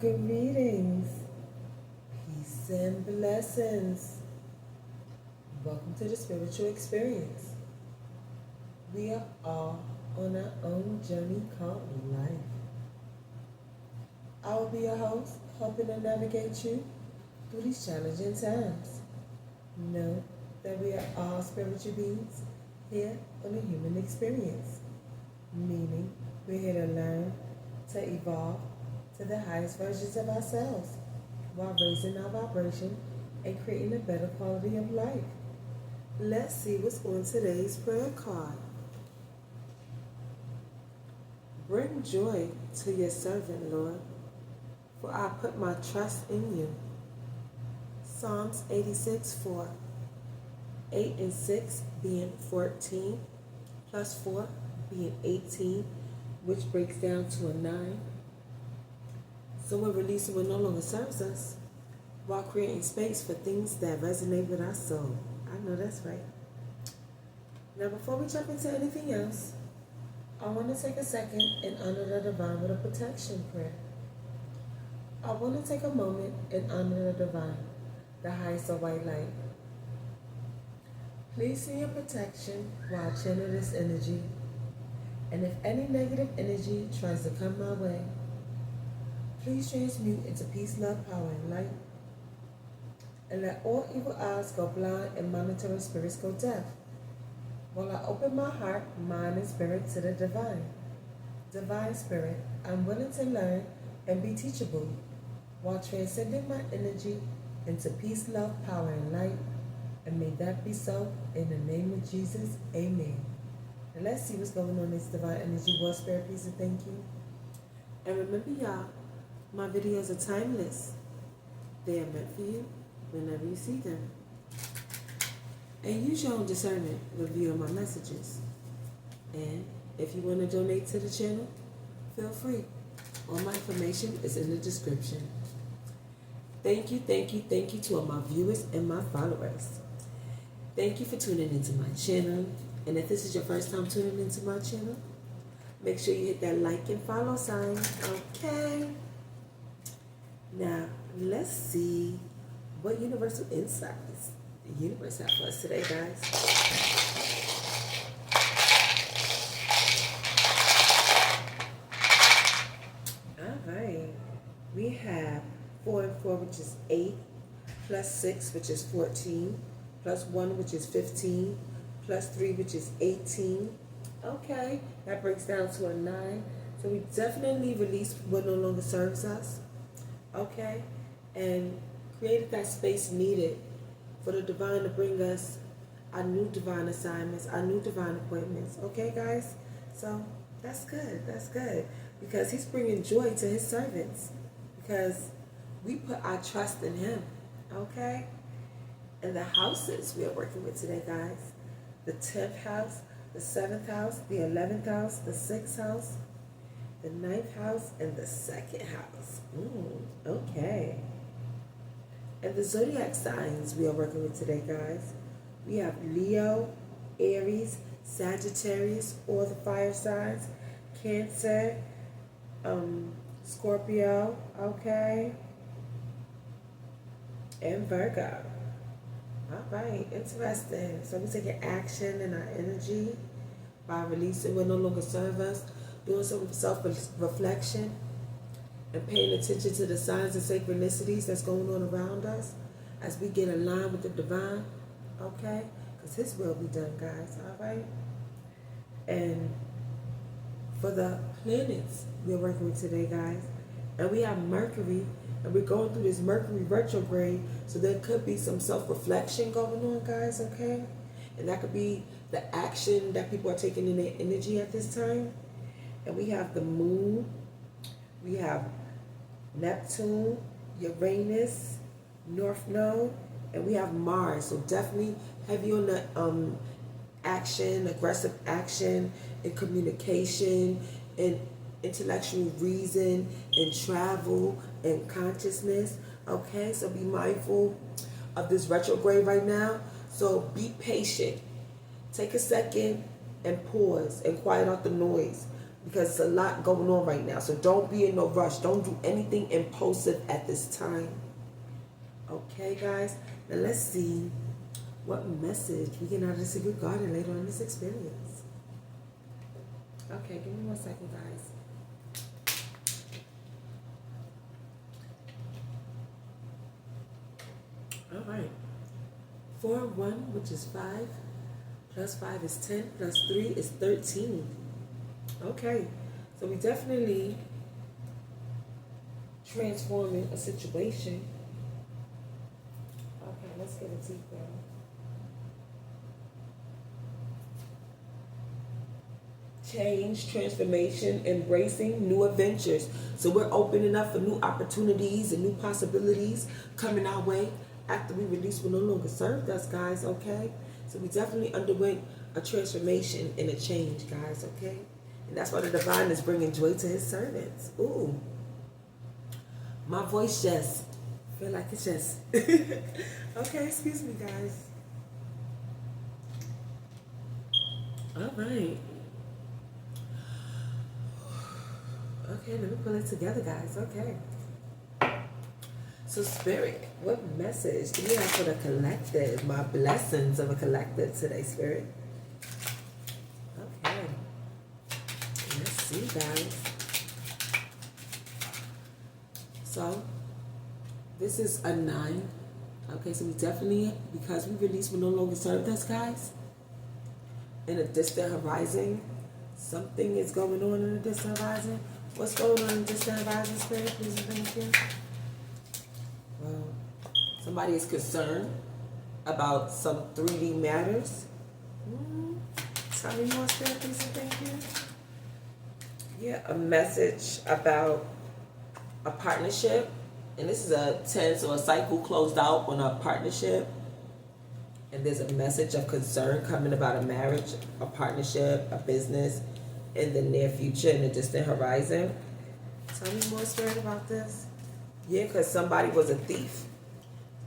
Greetings, peace and blessings. Welcome to the spiritual experience. We are all on our own journey called life. I will be your host, helping to navigate you through these challenging times. Know that we are all spiritual beings here on the human experience, meaning we're here to learn, to evolve to the highest versions of ourselves while raising our vibration and creating a better quality of life. Let's see what's on today's prayer card. Bring joy to your servant, Lord, for I put my trust in you. Psalms 86:4. 8 and 6 being 14, plus 4 being 18, which breaks down to a 9. So we're releasing what no longer serves us while creating space for things that resonate with our soul. I know that's right. Now, before we jump into anything else, I want to take a second and honor the divine with a protection prayer. I want to take a moment and honor the divine, the highest of white light. Please see your protection while I channel this energy. And if any negative energy tries to come my way, please transmute into peace, love, power, and light. And let all evil eyes go blind and monitoring spirits go deaf. While I open my heart, mind, and spirit to the divine. Divine Spirit, I'm willing to learn and be teachable while transcending my energy into peace, love, power, and light. And may that be so in the name of Jesus. Amen. And let's see what's going on in this divine energy. World, spirit, peace, and thank you. And remember, y'all, my videos are timeless. They are meant for you whenever you see them. And use your own discernment with viewing my messages. And if you want to donate to the channel, feel free. All my information is in the description. Thank you to all my viewers and my followers. Thank you for tuning into my channel. And if this is your first time tuning into my channel, make sure you hit that like and follow sign, okay? Now, let's see what universal insights the universe has for us today, guys. All right. We have 4 and 4, which is 8, plus 6, which is 14, plus 1, which is 15, plus 3, which is 18. Okay, that breaks down to a 9. So we definitely released what no longer serves us. Okay, and created that space needed for the divine to bring us our new divine assignments, our new divine appointments. Okay, guys? So that's good. That's good. Because he's bringing joy to his servants. Because we put our trust in him. Okay? And the houses we are working with today, guys. The 10th house, the 7th house, the 11th house, the 6th house, the 9th house, and the 2nd house. Okay. And the zodiac signs we are working with today, guys. We have Leo, Aries, Sagittarius, or the fire signs, Cancer, Scorpio, okay, and Virgo. All right, interesting. So we're taking action in our energy by releasing what no longer serves us, doing some self-reflection, and paying attention to the signs and synchronicities that's going on around us as we get aligned with the divine, okay? Because his will be done, guys, all right? And for the planets we're working with today, guys, and we have Mercury, and we're going through this Mercury retrograde, so there could be some self-reflection going on, guys, okay? And that could be the action that people are taking in their energy at this time. And we have the moon, we have Neptune, Uranus, North Node, and we have Mars. So definitely heavy on the action, aggressive action, and communication, and intellectual reason, and travel, and consciousness. Okay, so be mindful of this retrograde right now. So be patient. Take a second and pause and quiet out the noise because it's a lot going on right now. So don't be in no rush. Don't do anything impulsive at this time. Okay, guys? Now let's see what message we get out of the secret garden later on in this experience. Okay, give me 1 second, guys. All right. 4, 1, which is 5, plus 5 is 10, plus 3 is 13. Okay, so we definitely transforming a situation. Okay, let's get a deep breath. Change, transformation, embracing new adventures. So we're opening up for new opportunities and new possibilities coming our way after we release what no longer served us, guys, okay? So we definitely underwent a transformation and a change, guys, okay? And that's why the divine is bringing joy to his servants. Ooh. My voice just feel like it's just... Okay, excuse me, guys. All right. Okay, let me pull it together, guys. Okay. So, Spirit, what message do you have for the collective? My blessings of a collective today, Spirit. Okay. Let's see, guys. So, this is a 9. Okay, so we definitely, because we released what no longer served us, guys, in a distant horizon, something is going on in a distant horizon. What's going on in the distant horizon, Spirit? Please and thank you. Well, somebody is concerned about some 3D matters. Tell me more, Spirit, please and thank you. Yeah, a message about a partnership. And this is a tense or a cycle closed out on a partnership. And there's a message of concern coming about a marriage, a partnership, a business in the near future, in the distant horizon. Tell me more, Spirit, about this. Yeah, because somebody was a thief.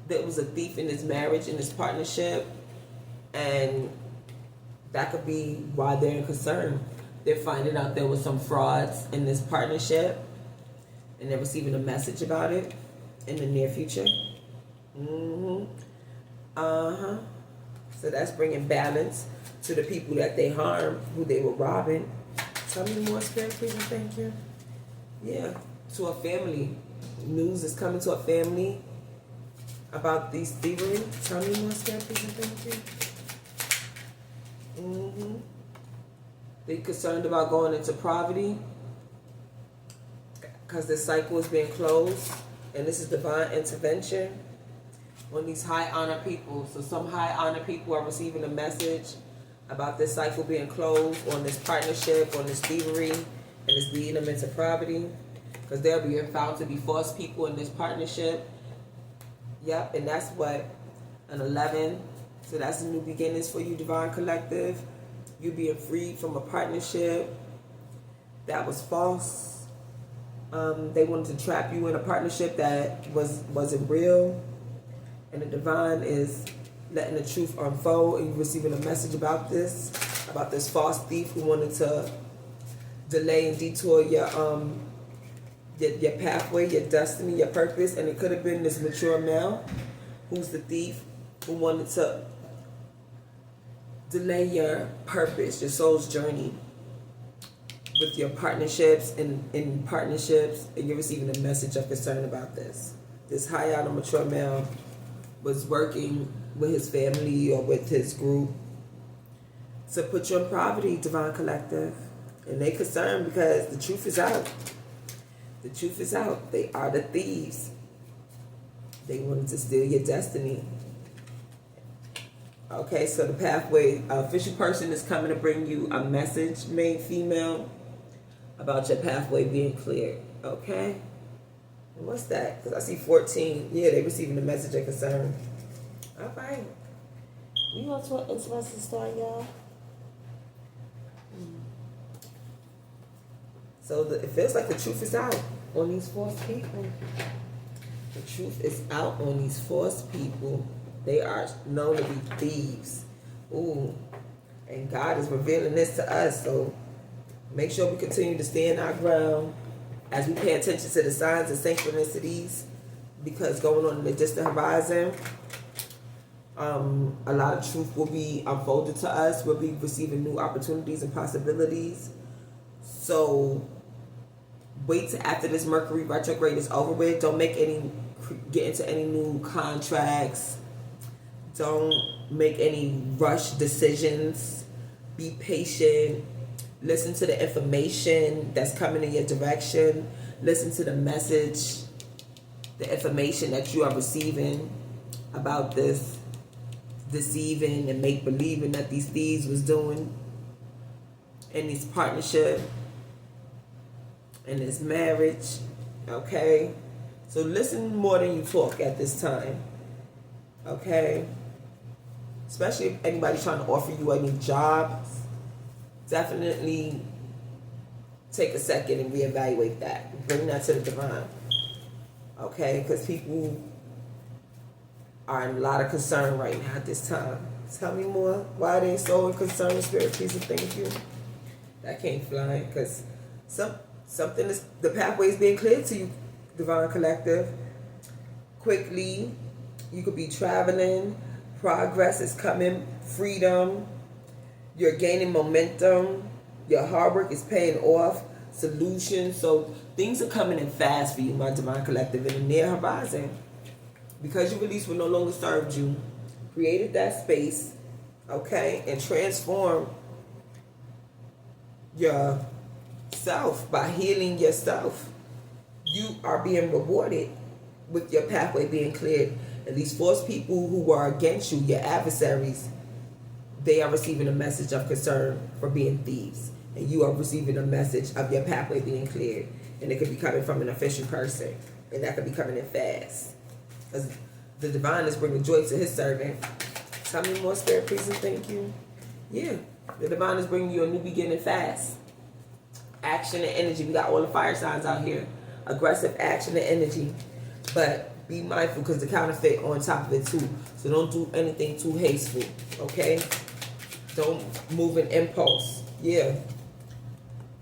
There was a thief in this marriage, in this partnership. And that could be why they're in concern. They're finding out there was some frauds in this partnership. And they're receiving a message about it in the near future. So that's bringing balance to the people that they harmed, who they were robbing. Tell me more, Spirit, please, and thank you. Yeah, to a family. News is coming to a family about these thievery. Tell me more, Spirit, please, and thank you. They're concerned about going into poverty because the cycle is being closed, and this is divine intervention on these high honor people. So some high honor people are receiving a message about this cycle being closed, on this partnership, on this thievery, and it's leading them into poverty because they're being found to be false people in this partnership. Yep, and that's what, an 11. So that's the new beginnings for you, Divine Collective. You being freed from a partnership that was false. They wanted to trap you in a partnership that wasn't real. And the divine is letting the truth unfold, and you're receiving a message about this false thief who wanted to delay and detour your pathway, your destiny, your purpose. And it could have been this mature male who's the thief who wanted to delay your purpose, your soul's journey with your partnerships and in partnerships, and you're receiving a message of concern about this. This high honor mature male was working with his family or with his group to put you in poverty, Divine Collective. And they concerned because the truth is out. The truth is out. They are the thieves. They wanted to steal your destiny. Okay, so the pathway, official person is coming to bring you a message, made female, about your pathway being cleared. Okay? And what's that? Because I see 14. Yeah, they receiving a message of concern. All right. We want to interesting story, y'all. So it feels like the truth is out on these false people. The truth is out on these false people. They are known to be thieves. Ooh. And God is revealing this to us. So Make sure we continue to stand our ground as we pay attention to the signs and synchronicities, because going on in the distant horizon, a lot of truth will be unfolded to us. We'll be receiving new opportunities and possibilities. So wait till after this Mercury retrograde is over with. Don't get into any new contracts. Don't make any rush decisions. Be patient. Listen to the information that's coming in your direction. Listen to the message, the information that you are receiving about this deceiving and make believing that these thieves was doing in this partnership, in this marriage. Okay? So listen more than you talk at this time. Okay? Especially if anybody's trying to offer you any jobs, definitely take a second and reevaluate that. Bring that to the divine. Okay? Because people are in a lot of concern right now at this time. Tell me more. Why are they so in concern, Spirit, please and thank you? That can't fly, because something is, the pathway is being cleared to you, Divine Collective. Quickly, you could be traveling, progress is coming, freedom, you're gaining momentum, your hard work is paying off, solutions. So things are coming in fast for you, my Divine Collective, in the near horizon. Because you released what no longer served you, created that space, okay, and transformed yourself by healing yourself. You are being rewarded with your pathway being cleared. And these false people who are against you, your adversaries, they are receiving a message of concern for being thieves. And you are receiving a message of your pathway being cleared. And it could be coming from an official person. And that could be coming in fast. Because the divine is bringing joy to his servant. Tell me more, Spirit, please and thank you. Yeah, the divine is bringing you a new beginning fast. Action and energy. We got all the fire signs out here. Aggressive action and energy. But be mindful, because the counterfeit on top of it too. So don't do anything too hasteful, okay? Don't move in impulse. Yeah.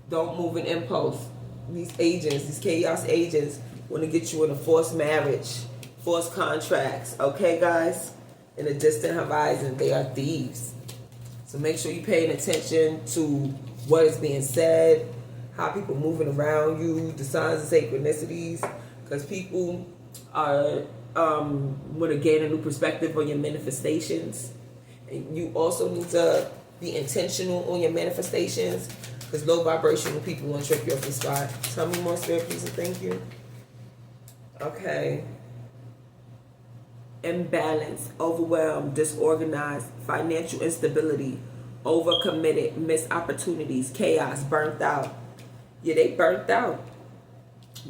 Don't move in impulse. These agents, these chaos agents, want to get you in a forced marriage, forced contracts, okay, guys? In a distant horizon, they are thieves. So make sure you're paying attention to what is being said, how people moving around you, the signs and synchronicities, because people are want to gain a new perspective on your manifestations. And you also need to be intentional on your manifestations, because low vibrational people want to trip you off the spot. Tell me more, Spirit, please and thank you. Okay. Imbalance, overwhelmed, disorganized, financial instability, overcommitted, missed opportunities, chaos, burnt out. Yeah, they burnt out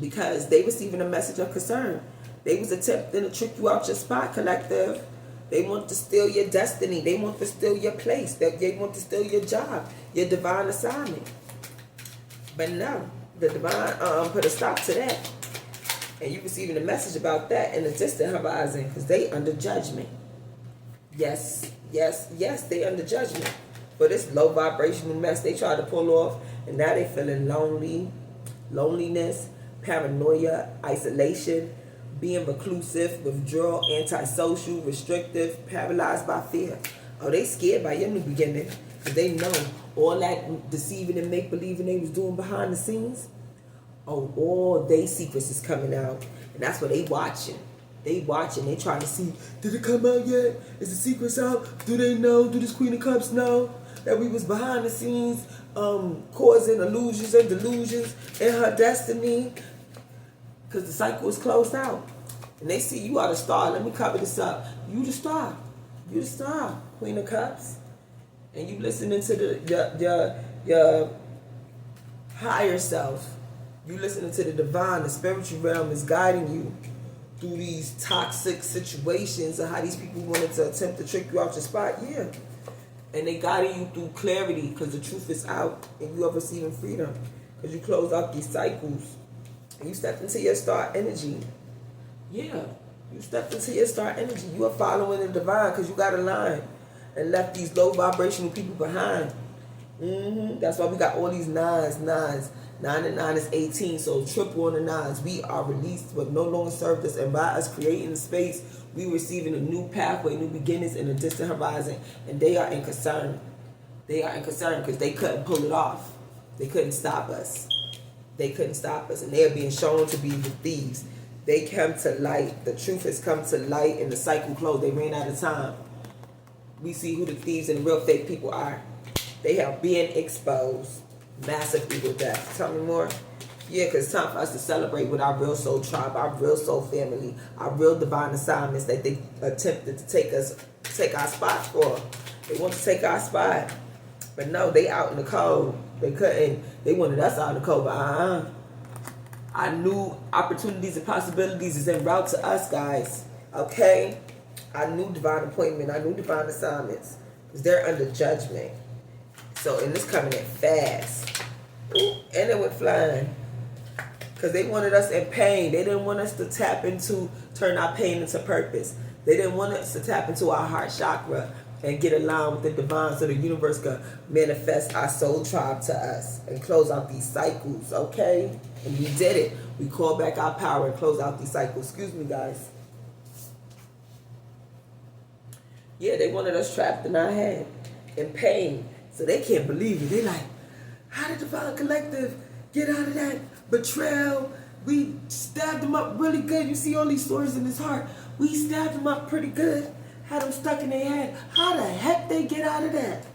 because they receiving a message of concern. They was attempting to trick you out your spot, Collective. They want to steal your destiny. They want to steal your place. They want to steal your job, your divine assignment. But no, the divine put a stop to that. And you receiving a message about that in the distant horizon, because they under judgment. Yes, yes, yes, they under judgment for this low vibrational mess they try to pull off. And now they feeling loneliness, paranoia, isolation, being reclusive, withdrawal, antisocial, restrictive, paralyzed by fear. Oh, they scared by your new beginning, because they know all that deceiving and make-believing they was doing behind the scenes. Oh, all they secrets is coming out. And that's what they watching. They watching. They trying to see, did it come out yet? Is the secrets out? Do they know? Do this Queen of Cups know that we was behind the scenes causing illusions and delusions in her destiny? Because the cycle is closed out. And they see you are the star. Let me cover this up. You the star. You the star, Queen of Cups. And you listening to your higher self. You listening to the divine. The spiritual realm is guiding you through these toxic situations and how these people wanted to attempt to trick you out your spot. Yeah. And they guiding you through clarity, because the truth is out and you are receiving freedom. Because you close out these cycles. And you stepped into your star energy. Yeah. You stepped into your star energy. You are following the divine, because you got a line and left these low vibrational people behind. That's why we got all these nines. 9 and 9 is 18, so triple on the nines. We are released but no longer served us, and by us creating the space, we receiving a new pathway, new beginnings in a distant horizon, and they are in concern. They are in concern because they couldn't pull it off. They couldn't stop us. They couldn't stop us, and they are being shown to be the thieves. They come to light. The truth has come to light, and the cycle closed. They ran out of time. We see who the thieves and the real fake people are. They have been exposed. Massive ego death. Tell me more. Yeah, because it's time for us to celebrate with our real soul tribe, our real soul family, our real divine assignments that they attempted to take our spots for. They want to take our spot. But no, they out in the cold. They couldn't. They wanted us out in the cold, but I knew opportunities and possibilities is en route to us, guys. Okay? I knew divine appointment. I knew divine assignments. Because they're under judgment. So, and it's coming in fast. Ooh, and it went flying. Because they wanted us in pain. They didn't want us to turn our pain into purpose. They didn't want us to tap into our heart chakra and get aligned with the divine so the universe can manifest our soul tribe to us and close out these cycles, okay? And we did it. We called back our power and closed out these cycles. Excuse me, guys. Yeah, they wanted us trapped in our head, in pain. So they can't believe it. They like, how did Divine Collective get out of that betrayal? We stabbed them up really good. You see all these stories in his heart. We stabbed them up pretty good. Had them stuck in their head. How the heck they get out of that?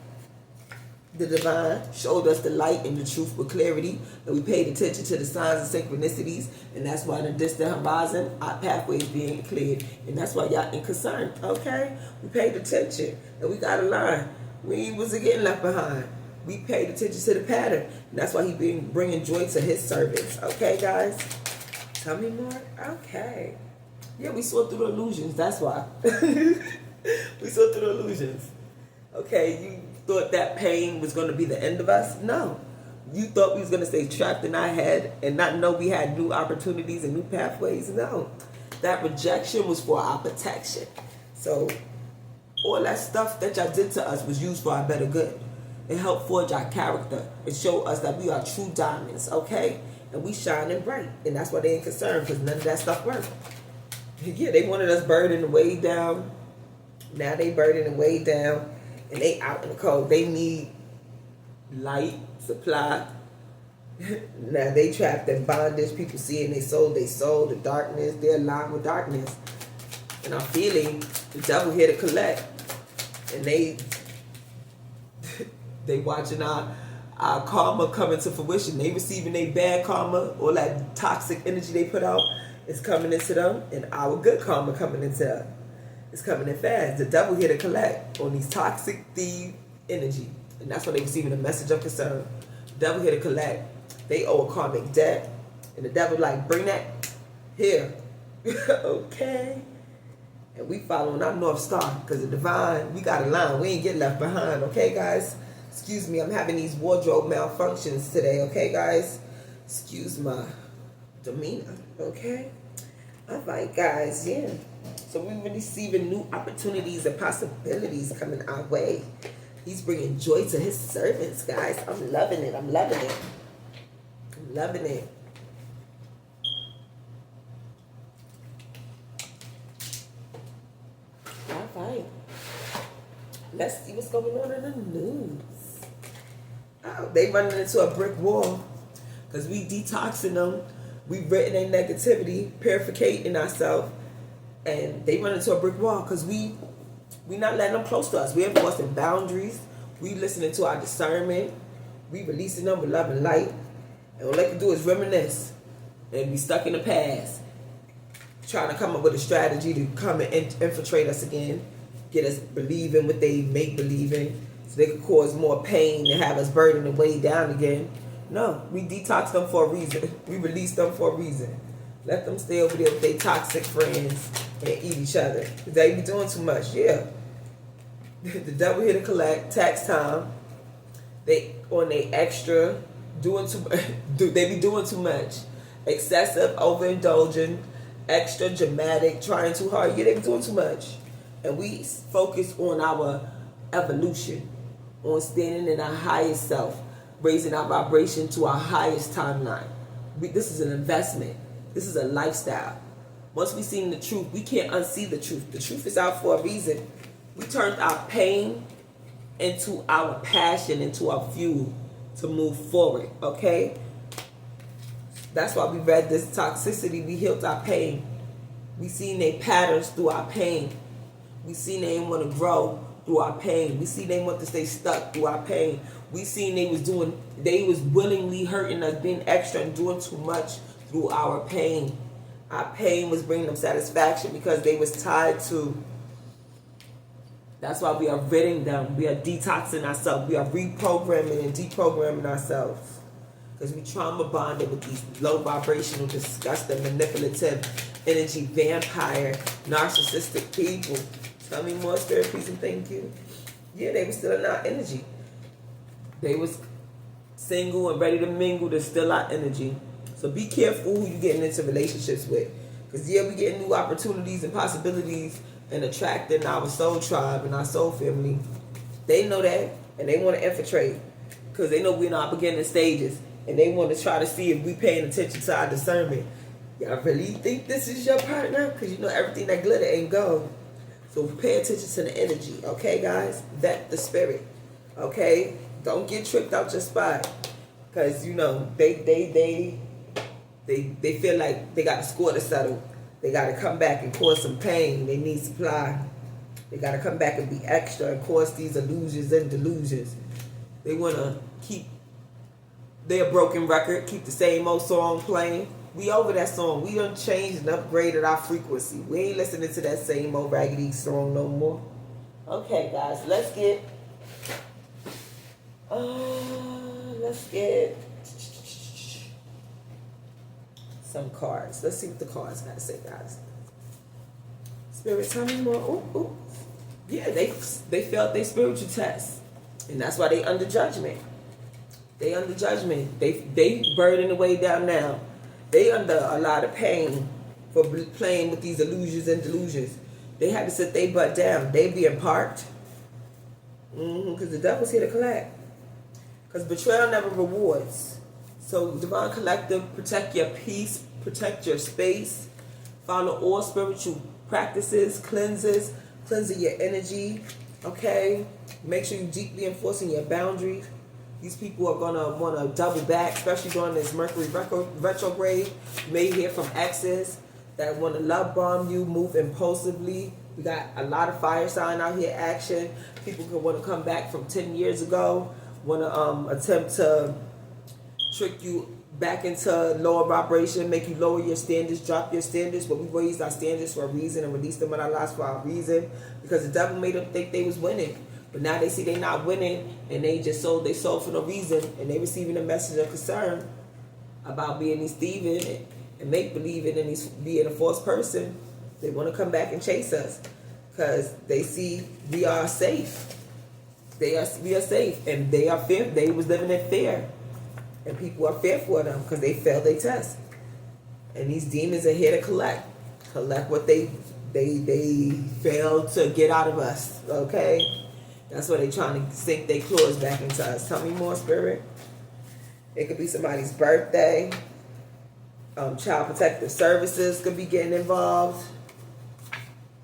The divine showed us the light and the truth with clarity, and we paid attention to the signs and synchronicities, and that's why in the distant horizon, our pathway is being cleared, and that's why y'all in concern, okay? We paid attention, and we got a line. We wasn't getting left behind. We paid attention to the pattern, and that's why he been bringing joy to his servants, okay, guys? Tell me more? Okay. Yeah, we saw through the illusions, that's why. We saw through the illusions. Okay, you thought that pain was going to be the end of us? No. You thought we was going to stay trapped in our head and not know we had new opportunities and new pathways? No. That rejection was for our protection. So all that stuff that y'all did to us was used for our better good. It helped forge our character and show us that we are true diamonds, okay? And we shining bright. And that's why they ain't concerned, because none of that stuff worked. Yeah, they wanted us burdened way down. Now they burdened way down. And they out in the cold. They need light, supply. Now they trapped in bondage. People seeing they soul, the darkness. They're aligned with darkness. And I'm feeling the devil here to collect. And they watching our karma coming to fruition. They receiving their bad karma. All that toxic energy they put out is coming into them. And our good karma coming into them. It's coming in fast. The devil here to collect on these toxic thief energy. And that's why they're receiving a message of concern. The devil here to collect. They owe a karmic debt. And the devil like, bring that here. Okay. And we following our North Star. Because the divine, we got a line. We ain't getting left behind. Okay, guys? Excuse me. I'm having these wardrobe malfunctions today. Okay, guys? Excuse my demeanor. Okay? All right, guys. Yeah. So we're receiving new opportunities and possibilities coming our way. He's bringing joy to his servants, guys. I'm loving it. I'm loving it. I'm loving it. All right. Let's see what's going on in the news. Oh, they running into a brick wall because we detoxing them. We written their negativity, purificating ourselves. And they run into a brick wall because we not letting them close to us. We enforcing boundaries. We listening to our discernment. We releasing them with love and light. And all they can do is reminisce and be stuck in the past. Trying to come up with a strategy to come and infiltrate us again. Get us believing what they make believing. So they could cause more pain and have us burdened and weighed down again. No, we detox them for a reason. We release them for a reason. Let them stay over there with their toxic friends and eat each other. They be doing too much, yeah. The devil here to collect, tax time. They on their extra, they be doing too much. Excessive, overindulging, extra dramatic, trying too hard. Yeah, they be doing too much. And we focus on our evolution, on standing in our highest self, raising our vibration to our highest timeline. This is an investment. This is a lifestyle. Once we see the truth, we can't unsee the truth. The truth is out for a reason. We turned our pain into our passion, into our fuel to move forward, okay? That's why we read this toxicity. We healed our pain. We seen their patterns through our pain. We seen they didn't want to grow through our pain. We seen they want to stay stuck through our pain. We seen they was willingly hurting us, being extra and doing too much through our pain. Our pain was bringing them satisfaction because they was tied to. That's why we are ridding them. We are detoxing ourselves. We are reprogramming and deprogramming ourselves. Because we trauma bonded with these low vibrational, disgusting, manipulative, energy, vampire, narcissistic people. Tell me more, spirit, please, and thank you. Yeah, they were still in our energy. They was single and ready to mingle. They're still our energy. So be careful who you getting into relationships with. Because yeah, we getting new opportunities and possibilities and attracting our soul tribe and our soul family. They know that and they want to infiltrate. Because they know we're in our beginning stages. And they want to try to see if we paying attention to our discernment. Y'all really think this is your partner? Because you know everything that glitter ain't gold. So pay attention to the energy, okay, guys? Vet the spirit, okay? Don't get tricked out your spot. Because, you know, they feel like they got a score to settle. They got to come back and cause some pain. They need supply. They got to come back and be extra and cause these illusions and delusions. They want to keep their broken record, keep the same old song playing. We over that song. We done changed and upgraded our frequency. We ain't listening to that same old raggedy song no more. Okay, guys, let's get some cards. Let's see what the cards got to say, guys. Spirit, tell me more. Ooh. Yeah, they failed their spiritual test, and that's why they under judgment. They under judgment. They burden the way down now. They under a lot of pain for playing with these illusions and delusions. They had to sit their butt down. They being parked. Because the devil's here to collect. Because betrayal never rewards. So Divine Collective, protect your peace, protect your space. Follow all spiritual practices, cleansing your energy. Okay? Make sure you deeply enforcing your boundaries. These people are going to want to double back, especially during this Mercury retrograde. You may hear from exes that want to love bomb you, move impulsively. We got a lot of fire sign out here action. People could want to come back from 10 years ago, want to attempt to trick you back into lower vibration, make you lower your standards, drop your standards. But we raised our standards for a reason and released them in our lives for a reason, because the devil made them think they was winning. But now they see they not winning, and they just sold their soul for no reason, and they receiving a message of concern about being these thieving and make-believing and these being a false person. They want to come back and chase us because they see we are safe. We are safe, and they are fear. They was living in fear, and people are fearful of them because they failed their test. And these demons are here to collect what they failed to get out of us. Okay. That's why they're trying to sink their claws back into us. Tell me more, Spirit. It could be somebody's birthday. Child Protective Services could be getting involved.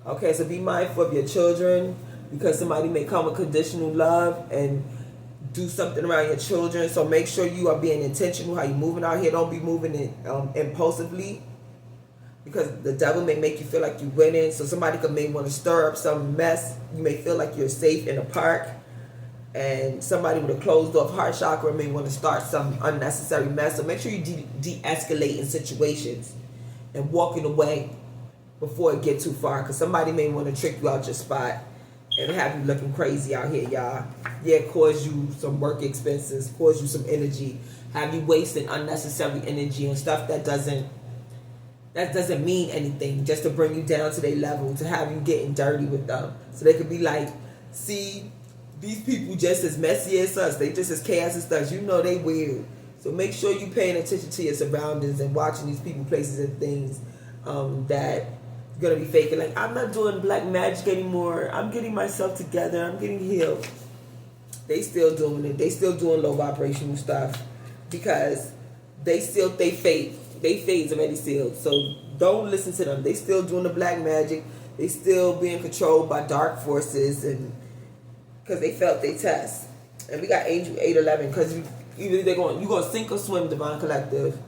Okay, so be mindful of your children, because somebody may come with conditional love and do something around your children. So make sure you are being intentional how you're moving out here. Don't be moving impulsively, because the devil may make you feel like you're winning. So somebody may want to stir up some mess. You may feel like you're safe in a park, and somebody with a closed off heart chakra may want to start some unnecessary mess. So make sure you de-escalate in situations and walking away before it gets too far, because somebody may want to trick you out your spot and have you looking crazy out here, y'all. Yeah, cause you some work expenses, cause you some energy, have you wasting unnecessary energy on stuff that doesn't mean anything, just to bring you down to their level, to have you getting dirty with them. So they could be like, see, these people just as messy as us. They just as chaos as us. You know they weird. So make sure you paying attention to your surroundings and watching these people, places, and things that you're going to be faking. Like, I'm not doing black magic anymore. I'm getting myself together. I'm getting healed. they still doing it. They still doing low vibrational stuff because they fate's already sealed. So don't listen to them. They still doing the black magic. They still being controlled by dark forces, and because they failed their test. And we got Angel 811 because either you're gonna sink or swim. Divine Collective.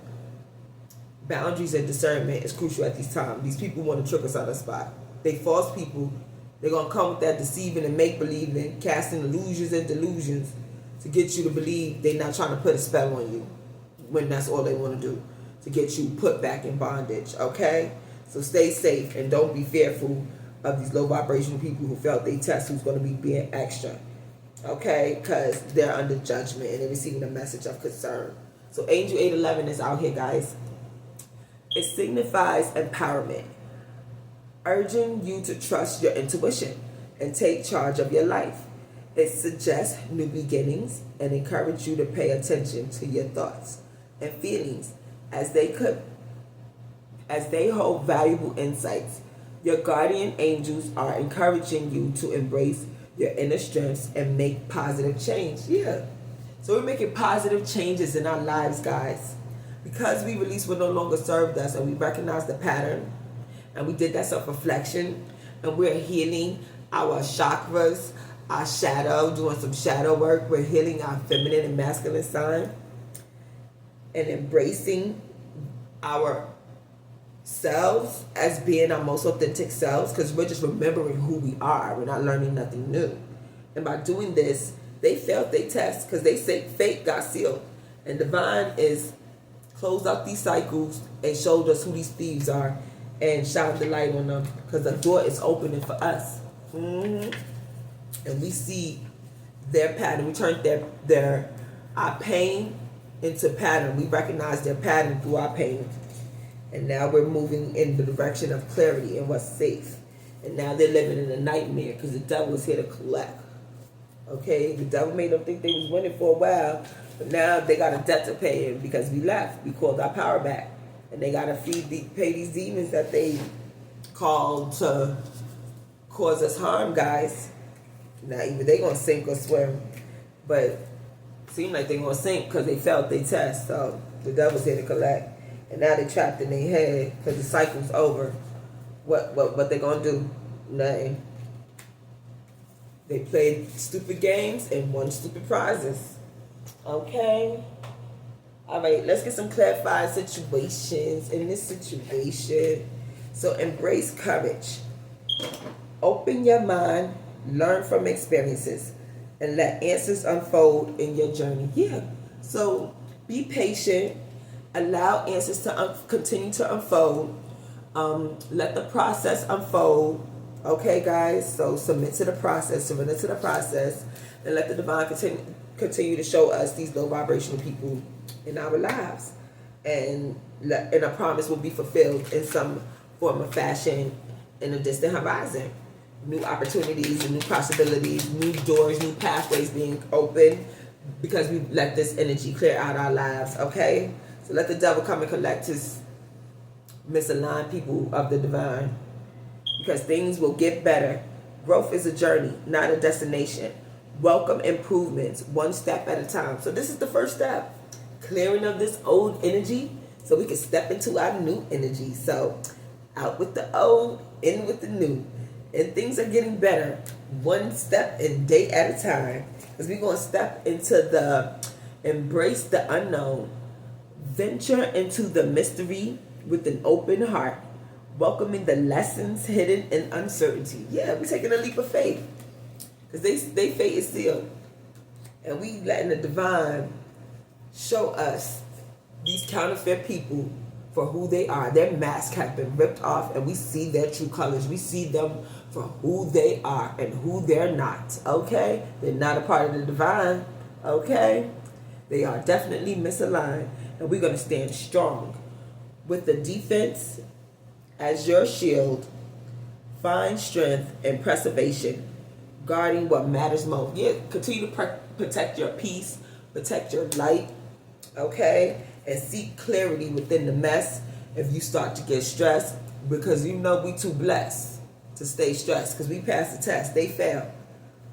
Boundaries and discernment is crucial at these times. These people want to trick us out of spot. They false people. They're going to come with that deceiving and make-believing, casting illusions and delusions to get you to believe they're not trying to put a spell on you when that's all they want to do, to get you put back in bondage, okay? So stay safe and don't be fearful of these low vibrational people who failed their test, who's going to be being extra, okay? Because they're under judgment and they're receiving a message of concern. So Angel 811 is out here, guys. It signifies empowerment, urging you to trust your intuition and take charge of your life. It suggests new beginnings and encourages you to pay attention to your thoughts and feelings as they hold valuable insights. Your guardian angels are encouraging you to embrace your inner strengths and make positive change. Yeah. So we're making positive changes in our lives, guys. Because we released what no longer served us and we recognize the pattern and we did that self-reflection and we're healing our chakras, our shadow, doing some shadow work. We're healing our feminine and masculine sign and embracing our selves as being our most authentic selves, because we're just remembering who we are. We're not learning nothing new. And by doing this, they failed their test because they say fate got sealed. And divine is closed out these cycles and showed us who these thieves are and shined the light on them, because the door is opening for us. And we see their pattern. We turned our pain into pattern. We recognize their pattern through our pain. And now we're moving in the direction of clarity and what's safe. And now they're living in a nightmare because the devil is here to collect. Okay? The devil made them think they was winning for a while. But now they got a debt to pay, and because we left, we called our power back. And they got to pay these demons that they called to cause us harm, guys. Now either they going to sink or swim. But it seems like they're going to sink because they failed their test. So the devil's here to collect. And now they're trapped in their head because the cycle's over. What they going to do? Nothing. They played stupid games and won stupid prizes. Okay. All right, let's get some clarified situations in this situation. So embrace courage. Open your mind, learn from experiences, and let answers unfold in your journey. Yeah. So be patient. Allow answers to continue to unfold. Let the process unfold. Okay, guys? So submit to the process, surrender to the process, and let the divine continue to show us these low vibrational people in our lives, and a promise will be fulfilled in some form of fashion in a distant horizon. New opportunities and new possibilities, new doors, new pathways being opened because we let this energy clear out our lives. Okay, so let the devil come and collect his misaligned people of the divine, because things will get better. Growth is a journey, not a destination. Welcome improvements, one step at a time. So this is the first step. Clearing of this old energy so we can step into our new energy. So out with the old, in with the new. And things are getting better, one step and day at a time. Because we're going to step into embrace the unknown. Venture into the mystery with an open heart. Welcoming the lessons hidden in uncertainty. Yeah, we're taking a leap of faith. Because they fate is sealed. And we letting the divine show us these counterfeit people for who they are. Their mask has been ripped off and we see their true colors. We see them for who they are and who they're not. Okay? They're not a part of the divine. Okay? They are definitely misaligned. And we're going to stand strong. With the defense as your shield, find strength and preservation. Guarding what matters most. Yeah, continue to protect your peace, protect your light, okay? And seek clarity within the mess if you start to get stressed, because you know we too blessed to stay stressed because we passed the test. They failed.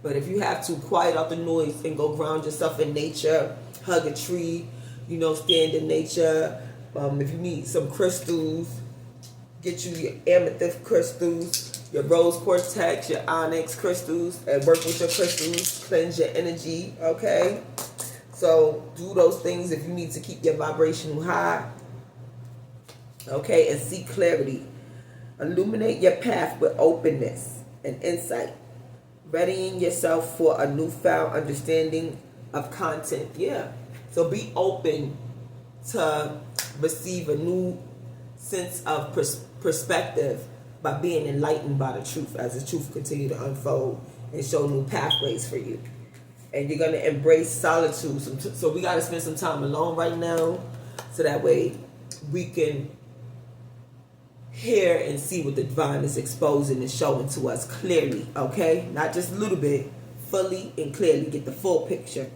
But if you have to, quiet out the noise and go ground yourself in nature, hug a tree, stand in nature. If you need some crystals, get you your amethyst crystals, your rose cortex, your onyx crystals, and work with your crystals, cleanse your energy, okay? So do those things if you need to keep your vibration high, okay? And seek clarity. Illuminate your path with openness and insight, readying yourself for a newfound understanding of content. Yeah. So be open to receive a new sense of perspective by being enlightened by the truth as the truth continue to unfold and show new pathways for you. And you're going to embrace solitude. So we got to spend some time alone right now so that way we can hear and see what the divine is exposing and showing to us clearly, okay? Not just a little bit, fully and clearly. Get the full picture.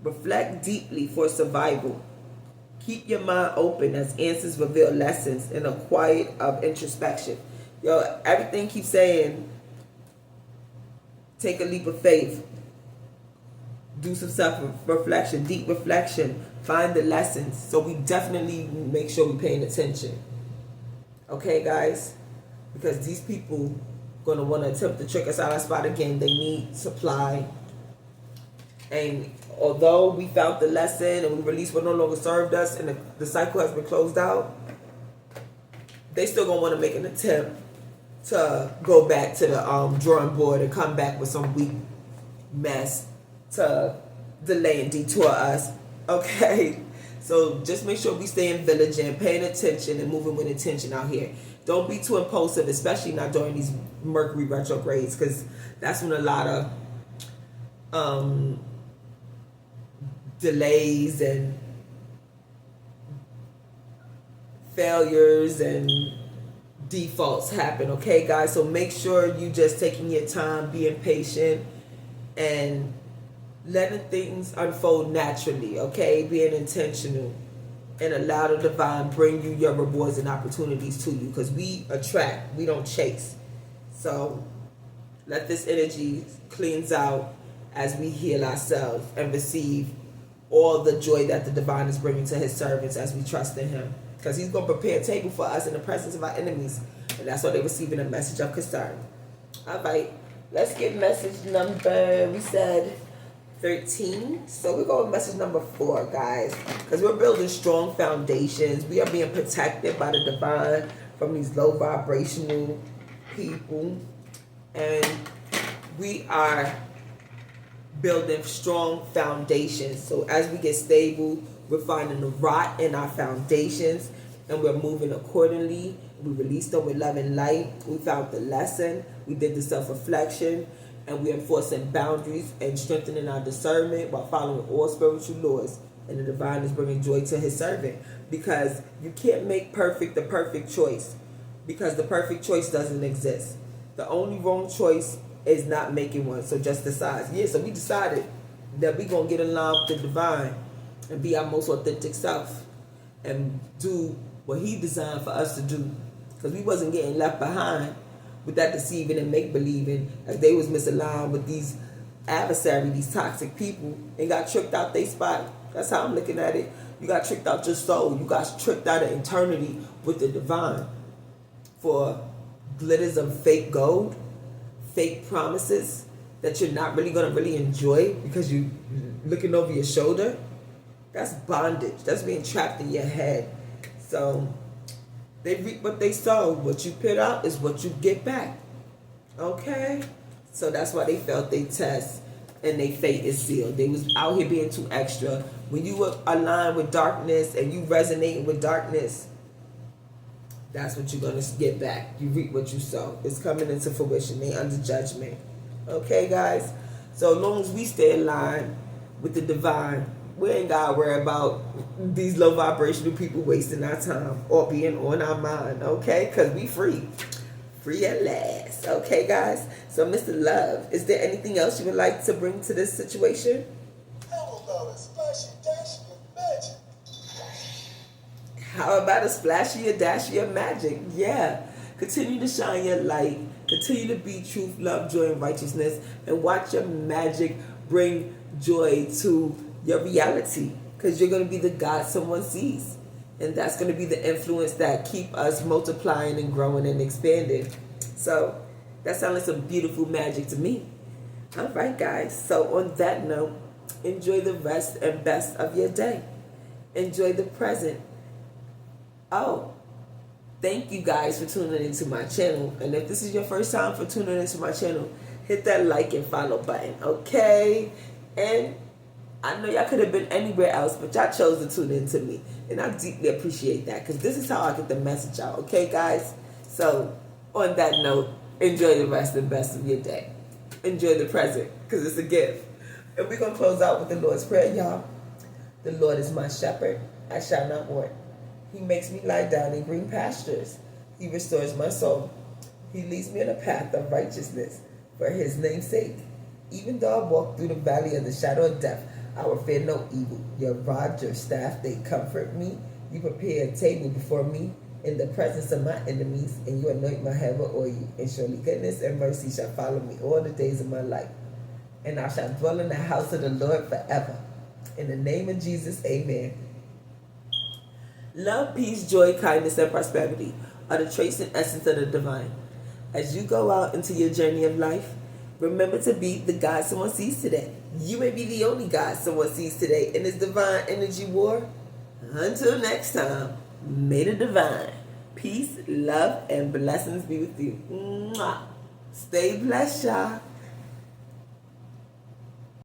Reflect deeply for survival. Keep your mind open as answers reveal lessons in a quiet of introspection. Everything keeps saying, take a leap of faith. Do some self-reflection, deep reflection. Find the lessons. So we definitely make sure we're paying attention. Okay, guys? Because these people going to want to attempt to trick us out of our spot again. They need supply. And although we found the lesson and we released what no longer served us and the cycle has been closed out, they still going to want to make an attempt to go back to the drawing board and come back with some weak mess to delay and detour us. Okay? So just make sure we staying vigilant, paying attention, and moving with intention out here. Don't be too impulsive, especially not during these Mercury retrogrades, because that's when a lot of delays and failures and defaults happen. Okay, guys? So make sure you just taking your time, being patient, and letting things unfold naturally, okay? Being intentional and allow the divine bring you your rewards and opportunities to you, because we attract, we don't chase. So let this energy cleanse out as we heal ourselves and receive all the joy that the divine is bringing to his servants as we trust in him, because he's going to prepare a table for us in the presence of our enemies, and that's why they're receiving a message of concern. All right, let's get message number, we said 13. So we're going with message number 4, guys, because we're building strong foundations. We are being protected by the divine from these low vibrational people, and we are building strong foundations. So as we get stable, we're finding the rot in our foundations and we're moving accordingly. We released them with love and light. We found the lesson. We did the self-reflection, and we're enforcing boundaries and strengthening our discernment while following all spiritual laws. And the divine is bringing joy to his servant, because you can't make perfect the perfect choice, because the perfect choice doesn't exist. The only wrong choice is not making one. So just decide. Yeah, so we decided that we're going to get in line with the divine and be our most authentic self and do what he designed for us to do, because we wasn't getting left behind with that deceiving and make-believing as they was misaligned with these adversaries, these toxic people, and got tricked out their spot. That's how I'm looking at it. You got tricked out your soul. You got tricked out of eternity with the divine for glitters of fake gold, fake promises that you're not really going to really enjoy because you're looking over your shoulder. That's bondage. That's being trapped in your head. So they reap what they sow. What you put out is what you get back. Okay? So that's why they felt they test and their fate is sealed. They was out here being too extra. When you were aligned with darkness and you resonating with darkness, that's what you're going to get back. You reap what you sow. It's coming into fruition. They under judgment. Okay, guys? So as long as we stay in line with the divine, we ain't got to worry about these low vibrational people wasting our time or being on our mind. Okay? Because we free. Free at last. Okay, guys? So, Mr. Love, is there anything else you would like to bring to this situation? How about a splashy or dashy of magic? Yeah, Continue to shine your light. Continue to be truth, love, joy, and righteousness. And watch your magic bring joy to your reality. Because you're going to be the God someone sees. And that's going to be the influence that keep us multiplying and growing and expanding. So that sounds like some beautiful magic to me. All right, guys. So on that note, enjoy the rest and best of your day. Enjoy the present. Oh, thank you guys for tuning into my channel. And if this is your first time for tuning into my channel, hit that like and follow button, okay? And I know y'all could have been anywhere else, but y'all chose to tune in to me. And I deeply appreciate that, because this is how I get the message out, okay, guys? So, on that note, enjoy the rest and best of your day. Enjoy the present, because it's a gift. And we're going to close out with the Lord's Prayer, y'all. The Lord is my shepherd, I shall not want. He makes me lie down in green pastures. He restores my soul. He leads me in a path of righteousness for his name's sake. Even though I walk through the valley of the shadow of death, I will fear no evil. Your rod, your staff, they comfort me. You prepare a table before me in the presence of my enemies, and you anoint my head with oil. And surely goodness and mercy shall follow me all the days of my life. And I shall dwell in the house of the Lord forever. In the name of Jesus, amen. Love, peace, joy, kindness, and prosperity are the traits and essence of the divine. As you go out into your journey of life, remember to be the God someone sees today. You may be the only God someone sees today in this divine energy war. Until next time, may the divine peace, love, and blessings be with you. Mwah. Stay blessed, y'all.